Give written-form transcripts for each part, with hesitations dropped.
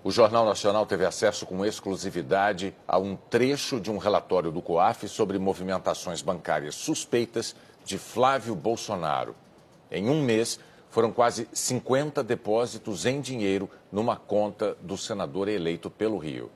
O Jornal Nacional teve acesso com exclusividade a um trecho de um relatório do COAF sobre movimentações bancárias suspeitas de Flávio Bolsonaro. Em um mês, foram quase 50 depósitos em dinheiro numa conta do senador eleito pelo Rio.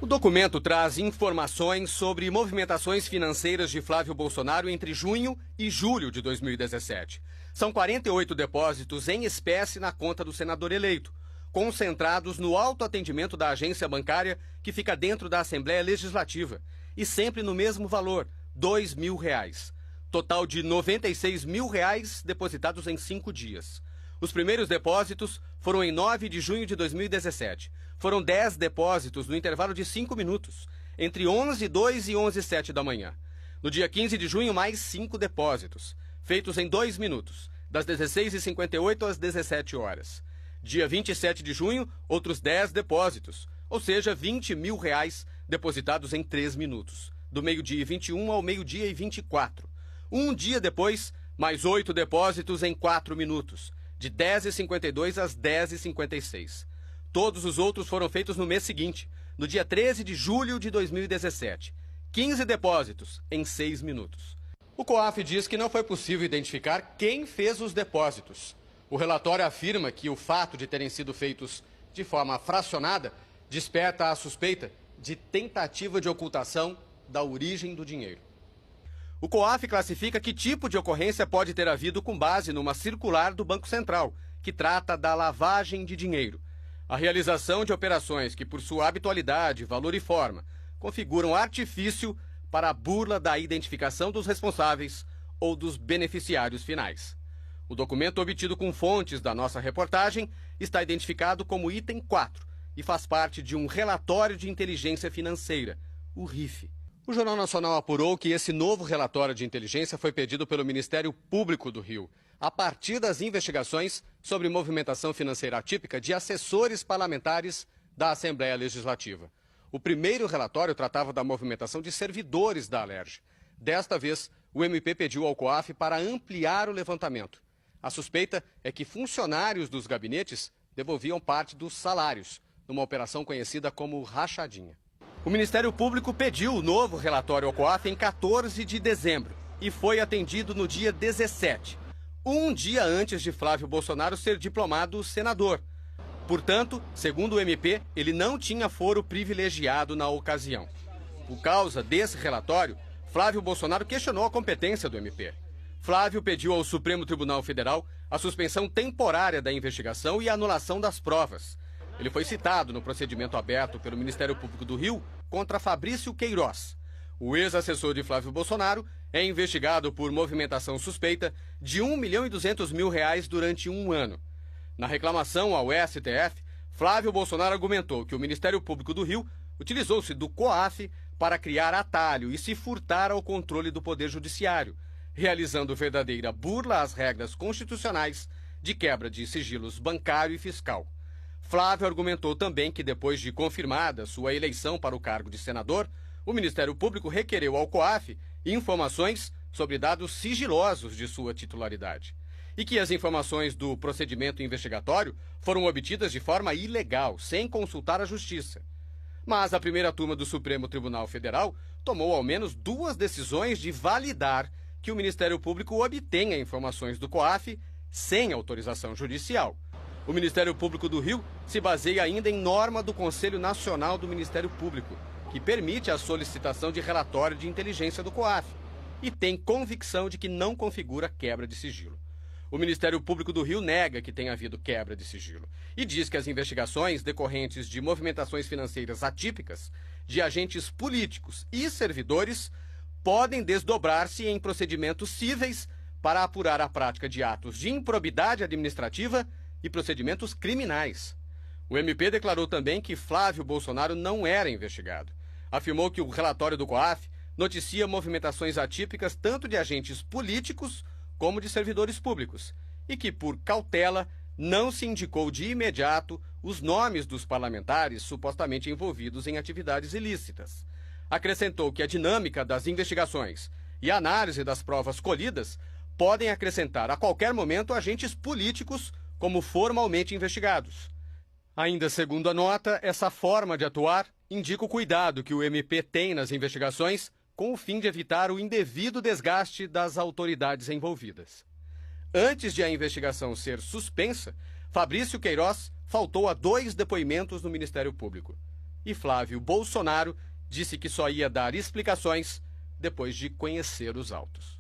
O documento traz informações sobre movimentações financeiras de Flávio Bolsonaro entre junho e julho de 2017. São 48 depósitos em espécie na conta do senador eleito, concentrados no autoatendimento da agência bancária que fica dentro da Assembleia Legislativa, e sempre no mesmo valor, R$ 2.000. Total de R$ 96 mil depositados em 5 dias. Os primeiros depósitos foram em 9 de junho de 2017. Foram 10 depósitos no intervalo de 5 minutos, entre 11h02 e 11h07 da manhã. No dia 15 de junho, mais 5 depósitos, feitos em 2 minutos, das 16h58 às 17 horas. Dia 27 de junho, outros 10 depósitos, ou seja, R$ 20 mil depositados em 3 minutos, do meio-dia e 21 ao meio-dia e 24. Um dia depois, mais 8 depósitos em 4 minutos, de 10h52 às 10h56. Todos os outros foram feitos no mês seguinte, no dia 13 de julho de 2017. 15 depósitos em 6 minutos. O COAF diz que não foi possível identificar quem fez os depósitos. O relatório afirma que o fato de terem sido feitos de forma fracionada desperta a suspeita de tentativa de ocultação da origem do dinheiro. O COAF classifica que tipo de ocorrência pode ter havido com base numa circular do Banco Central, que trata da lavagem de dinheiro. A realização de operações que, por sua habitualidade, valor e forma, configuram artifício para a burla da identificação dos responsáveis ou dos beneficiários finais. O documento obtido com fontes da nossa reportagem está identificado como item 4 e faz parte de um relatório de inteligência financeira, o RIF. O Jornal Nacional apurou que esse novo relatório de inteligência foi pedido pelo Ministério Público do Rio, a partir das investigações sobre movimentação financeira atípica de assessores parlamentares da Assembleia Legislativa. O primeiro relatório tratava da movimentação de servidores da Alerj. Desta vez, o MP pediu ao COAF para ampliar o levantamento. A suspeita é que funcionários dos gabinetes devolviam parte dos salários, numa operação conhecida como rachadinha. O Ministério Público pediu o novo relatório ao COAF em 14 de dezembro e foi atendido no dia 17, um dia antes de Flávio Bolsonaro ser diplomado senador. Portanto, segundo o MP, ele não tinha foro privilegiado na ocasião. Por causa desse relatório, Flávio Bolsonaro questionou a competência do MP. Flávio pediu ao Supremo Tribunal Federal a suspensão temporária da investigação e a anulação das provas. Ele foi citado no procedimento aberto pelo Ministério Público do Rio contra Fabrício Queiroz. O ex-assessor de Flávio Bolsonaro é investigado por movimentação suspeita de R$ 1.200.000 durante um ano. Na reclamação ao STF, Flávio Bolsonaro argumentou que o Ministério Público do Rio utilizou-se do COAF para criar atalho e se furtar ao controle do Poder Judiciário, realizando verdadeira burla às regras constitucionais de quebra de sigilos bancário e fiscal. Flávio argumentou também que, depois de confirmada sua eleição para o cargo de senador, o Ministério Público requereu ao COAF informações sobre dados sigilosos de sua titularidade e que as informações do procedimento investigatório foram obtidas de forma ilegal, sem consultar a Justiça. Mas a primeira turma do Supremo Tribunal Federal tomou ao menos 2 decisões de validar que o Ministério Público obtenha informações do COAF sem autorização judicial. O Ministério Público do Rio se baseia ainda em norma do Conselho Nacional do Ministério Público, que permite a solicitação de relatório de inteligência do COAF e tem convicção de que não configura quebra de sigilo. O Ministério Público do Rio nega que tenha havido quebra de sigilo e diz que as investigações decorrentes de movimentações financeiras atípicas de agentes políticos e servidores podem desdobrar-se em procedimentos cíveis para apurar a prática de atos de improbidade administrativa e procedimentos criminais. O MP declarou também que Flávio Bolsonaro não era investigado. Afirmou que o relatório do COAF noticia movimentações atípicas tanto de agentes políticos como de servidores públicos e que, por cautela, não se indicou de imediato os nomes dos parlamentares supostamente envolvidos em atividades ilícitas. Acrescentou que a dinâmica das investigações e a análise das provas colhidas podem acrescentar a qualquer momento agentes políticos como formalmente investigados. Ainda segundo a nota, essa forma de atuar indica o cuidado que o MP tem nas investigações com o fim de evitar o indevido desgaste das autoridades envolvidas. Antes de a investigação ser suspensa, Fabrício Queiroz faltou a 2 depoimentos no Ministério Público. E Flávio Bolsonaro disse que só ia dar explicações depois de conhecer os autos.